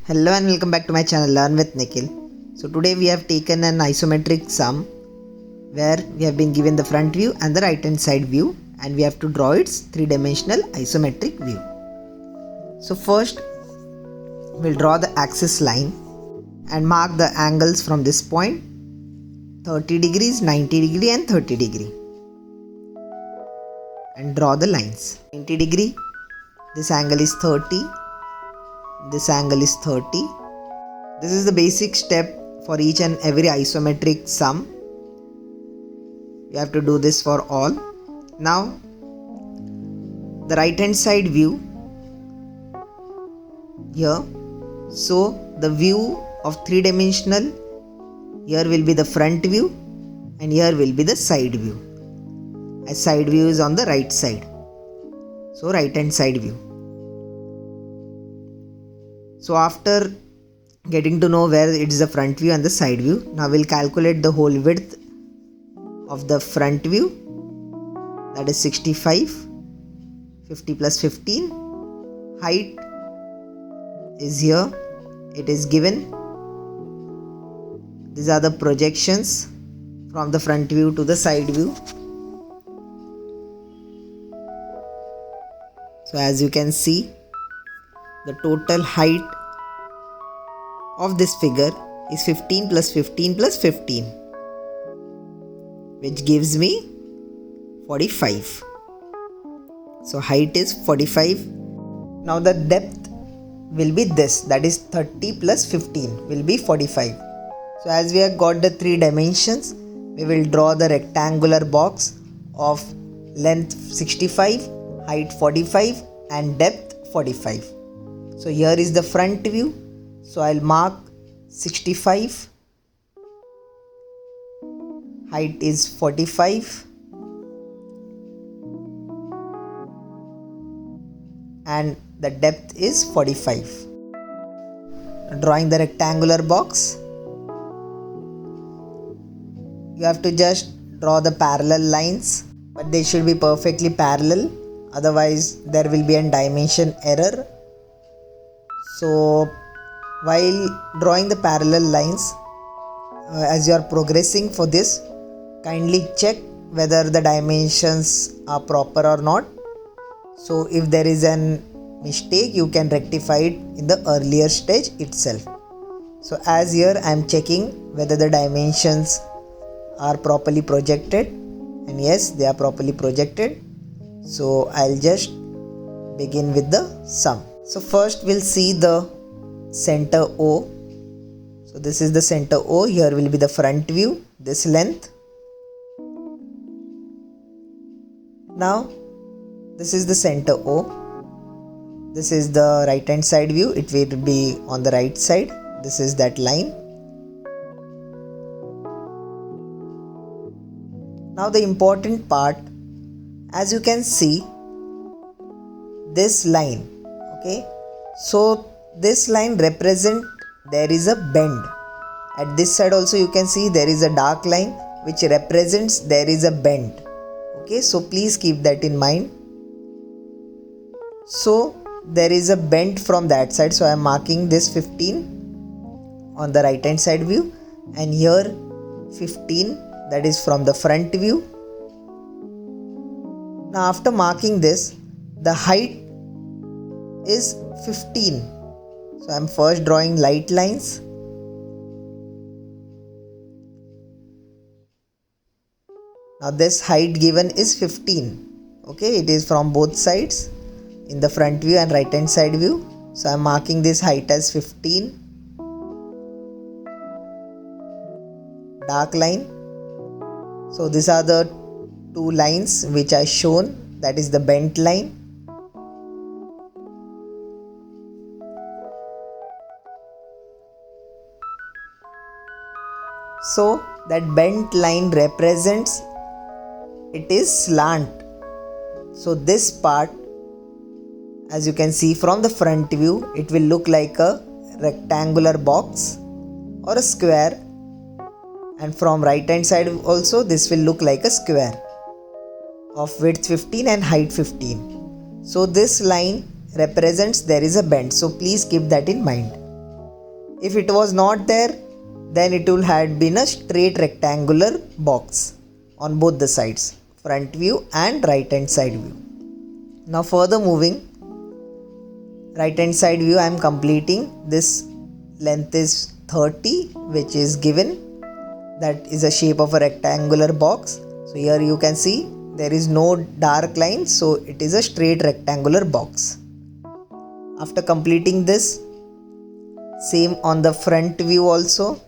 Hello and welcome back to my channel Learn with Nikhil. So today we have taken an isometric sum where we have been given the front view and the right hand side view and we have to draw its three-dimensional isometric view. So first we'll draw the axis line and mark the angles from this point 30 degrees, 90 degree and 30 degree and draw the lines. 90 degree, this angle is 30. This angle is 30. This is the basic step for each and every isometric sum. You have to do this for all. Now, the right hand side view here. So, the view of three-dimensional, here will be the front view and here will be the side view. As side view is on the right side. So, right hand side view. So after getting to know where it is the front view and the side view, now we'll calculate the whole width of the front view, that is 65, 50 plus 15. Height is here, it is given. These are the projections from the front view to the side view. So as you can see, the total height of this figure is 15 plus 15 plus 15, which gives me 45. So height is 45. Now the depth will be this, that is 30 plus 15 will be 45. So as we have got the three dimensions, we will draw the rectangular box of length 65, height 45 and depth 45. So here is the front view. So I'll mark 65. Height is 45. And the depth is 45. Drawing the rectangular box. You have to just draw the parallel lines, but they should be perfectly parallel. Otherwise there will be a dimension error. So while drawing the parallel lines, as you are progressing for this, kindly check whether the dimensions are proper or not. So if there is an mistake, you can rectify it in the earlier stage itself. So as here I am checking whether the dimensions are properly projected, and yes, they are properly projected. So I'll just begin with the sum. So first we'll see the center O. So this is the center O. Here will be the front view, this length. Now this is the center O. This is the right hand side view. It will be on the right side. This is that line. Now the important part, as you can see, this line. Okay, so this line represent there is a bend. At this side also you can see there is a dark line which represents there is a bend. Okay, so please keep that in mind. So there is a bend from that side, so I am marking this 15 on the right hand side view, and here 15, that is from the front view. Now after marking this, the height is 15. So I am first drawing light lines. Now this height given is 15. Okay, it is from both sides, in the front view and right hand side view. So I am marking this height as 15. Dark line. So these are the two lines which are shown, that is the bent line. So that bent line represents it is slant. So this part, as you can see from the front view, it will look like a rectangular box or a square, and from right hand side also this will look like a square of width 15 and height 15. So this line represents there is a bend, so please keep that in mind. If it was not there, then it will have been a straight rectangular box on both the sides, front view and right hand side view. Now further moving, right hand side view, I am completing. This length is 30, which is given. That is a shape of a rectangular box. So here you can see there is no dark line, so it is a straight rectangular box. After completing this, same on the front view also.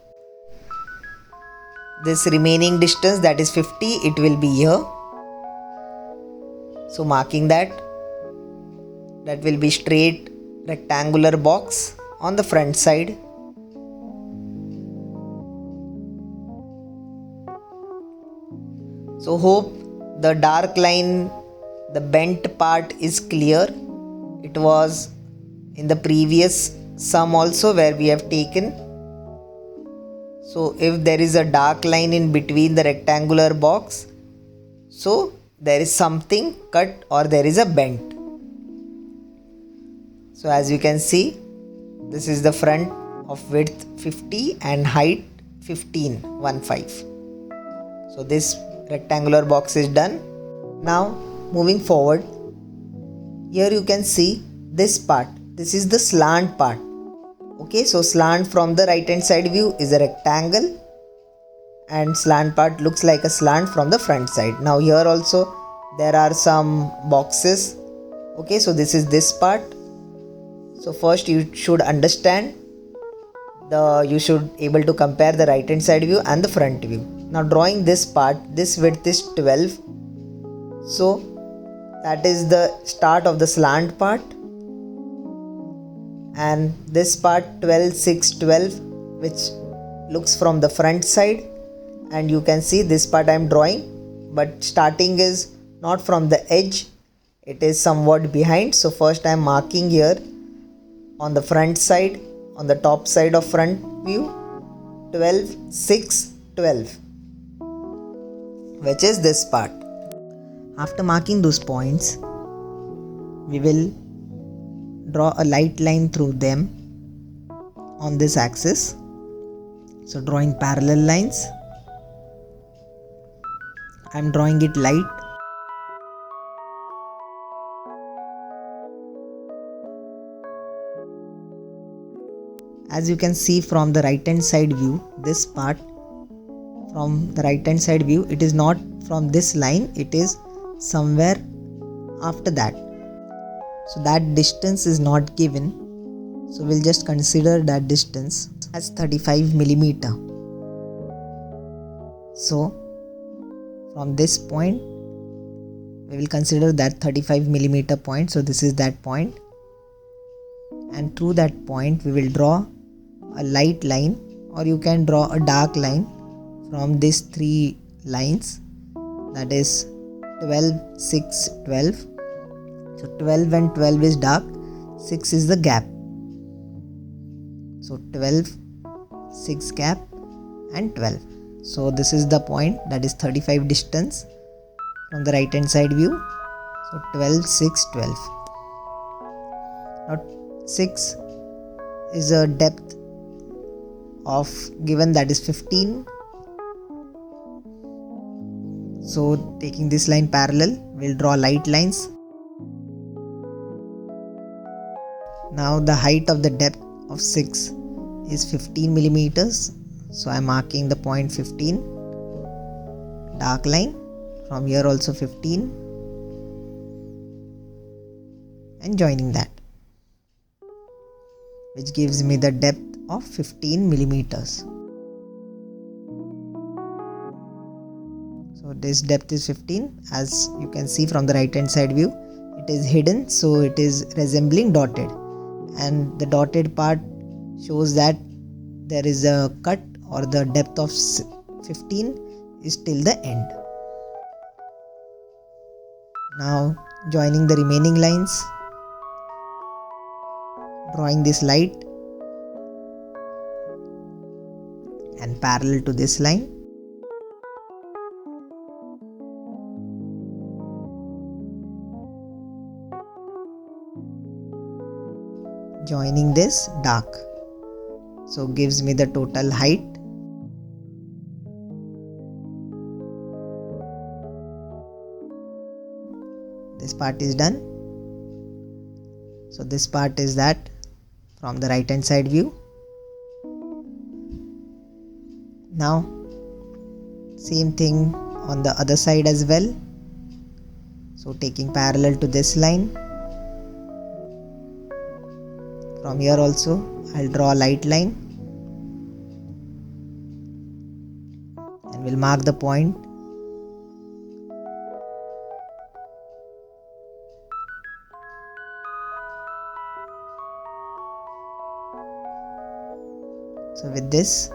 This remaining distance, that is 50, it will be here. So marking that will be straight rectangular box on the front side. So hope the dark line, the bent part is clear. It was in the previous sum also where we have taken. So if there is a dark line in between the rectangular box, so there is something cut or there is a bent. So as you can see, this is the front of width 50 and height 15. So this rectangular box is done. Now moving forward, here you can see this part. This is the slant part. Okay, so slant from the right hand side view is a rectangle and slant part looks like a slant from the front side. Now here also there are some boxes. Okay, so this is this part. So first you should understand you should able to compare the right hand side view and the front view. Now drawing this part, this width is 12. So that is the start of the slant part. And this part 12, 6, 12, which looks from the front side. And you can see this part I am drawing, but starting is not from the edge, it is somewhat behind. So first I am marking here on the front side, on the top side of front view, 12, 6, 12, which is this part. After marking those points, we will draw a light line through them on this axis. So drawing parallel lines, I am drawing it light. As you can see from the right hand side view, this part from the right hand side view, it is not from this line, it is somewhere after that. So that distance is not given. So we'll just consider that distance as 35 millimeter. So from this point, we will consider that 35 millimeter point. So this is that point. And through that point, we will draw a light line, or you can draw a dark line from these three lines, that is 12, 6, 12. So 12 and 12 is dark, 6 is the gap. So 12, 6 gap and 12. So this is the point, that is 35 distance from the right hand side view. So 12, 6, 12. Now 6 is a depth of given, that is 15. So taking this line parallel, we'll draw light lines. Now the height of the depth of 6 is 15 millimeters. So I am marking the point 15, dark line, from here also 15, and joining that, which gives me the depth of 15 millimeters. So this depth is 15. As you can see from the right hand side view, it is hidden, so it is resembling dotted, and the dotted part shows that there is a cut, or the depth of 15 is till the end. Now joining the remaining lines, drawing this light and parallel to this line. Joining this dark. So gives me the total height. This part is done. So this part is that from the right hand side view. Now same thing on the other side as well. So taking parallel to this line, from here also I'll draw a light line and we'll mark the point. So with this,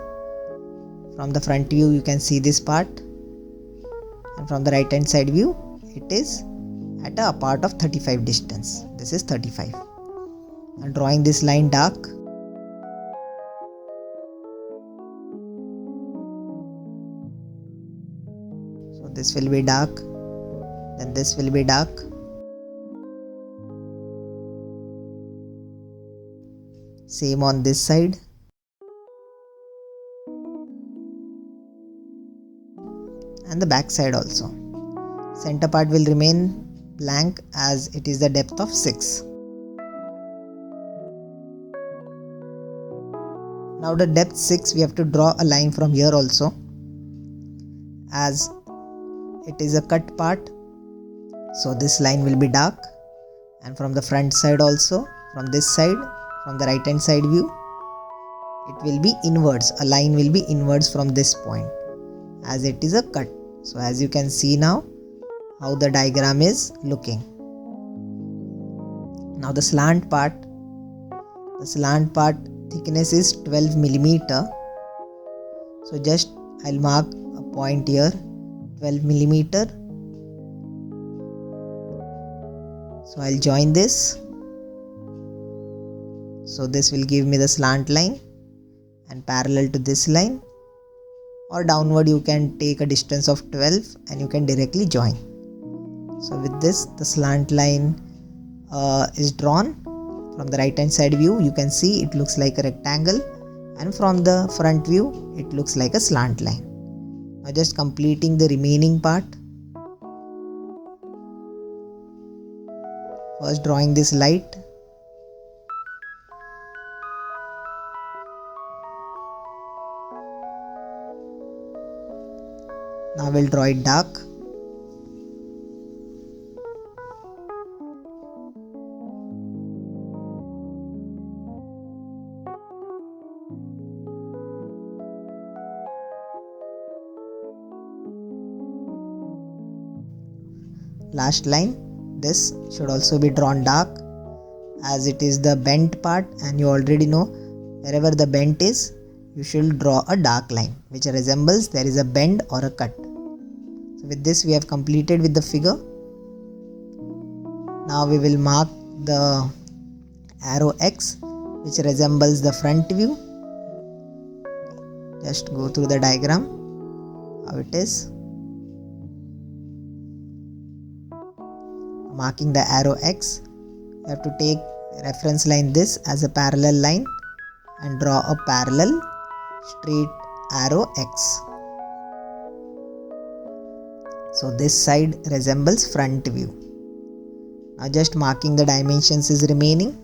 from the front view you can see this part, and from the right hand side view it is at a apart of 35 distance. This is 35. I'm drawing this line dark. So this will be dark, then this will be dark. Same on this side. And the back side also. Center part will remain blank as it is the depth of 6. Now the depth 6, we have to draw a line from here also, as it is a cut part. So this line will be dark, and from the front side also, from this side, from the right hand side view, it will be inwards. A line will be inwards from this point as it is a cut. So as you can see now how the diagram is looking. Now the slant part thickness is 12 millimeter. So just I'll mark a point here, 12 millimeter. So I'll join this. So this will give me the slant line and parallel to this line, or downward you can take a distance of 12 and you can directly join. So with this, the slant line is drawn. From the right hand side view you can see it looks like a rectangle, and from the front view it looks like a slant line. Now just completing the remaining part. First drawing this light. Now we'll draw it dark. Last line, this should also be drawn dark as it is the bent part, and you already know wherever the bent is you should draw a dark line which resembles there is a bend or a cut. So with this we have completed with the figure. Now we will mark the arrow X which resembles the front view. Just go through the diagram how it is. Marking the arrow X, you have to take reference line this as a parallel line and draw a parallel straight arrow X. So this side resembles front view. Now just marking the dimensions is remaining.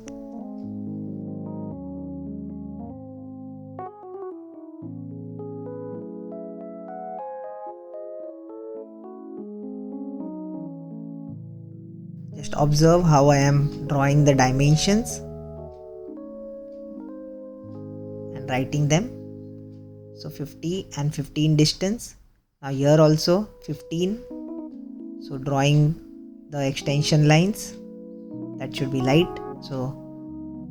Just observe how I am drawing the dimensions and writing them. So 50 and 15 distance. Now here also 15. So drawing the extension lines, that should be light. So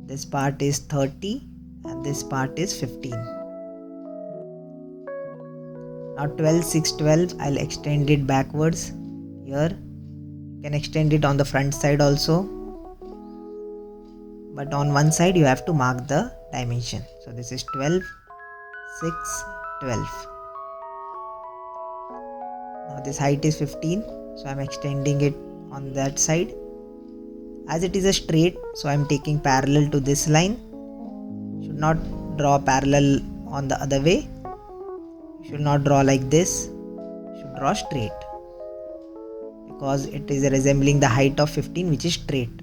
this part is 30 and this part is 15. Now 12, 6, 12, I'll extend it backwards here. You can extend it on the front side also, but on one side you have to mark the dimension. So this is 12, 6, 12. Now this height is 15, so I am extending it on that side. As it is a straight, so I am taking parallel to this line. Should not draw parallel on the other way. You should not draw like this. You should draw straight, because it is resembling the height of 15, which is straight.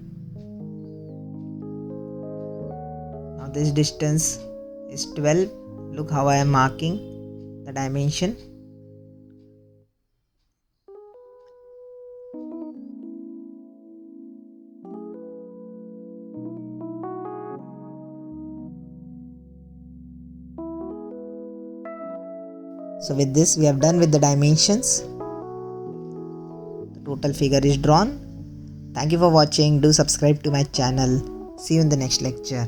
Now this distance is 12. Look how I am marking the dimension. So with this we have done with the dimensions. The total figure is drawn. Thank you for watching. Do subscribe to my channel. See you in the next lecture.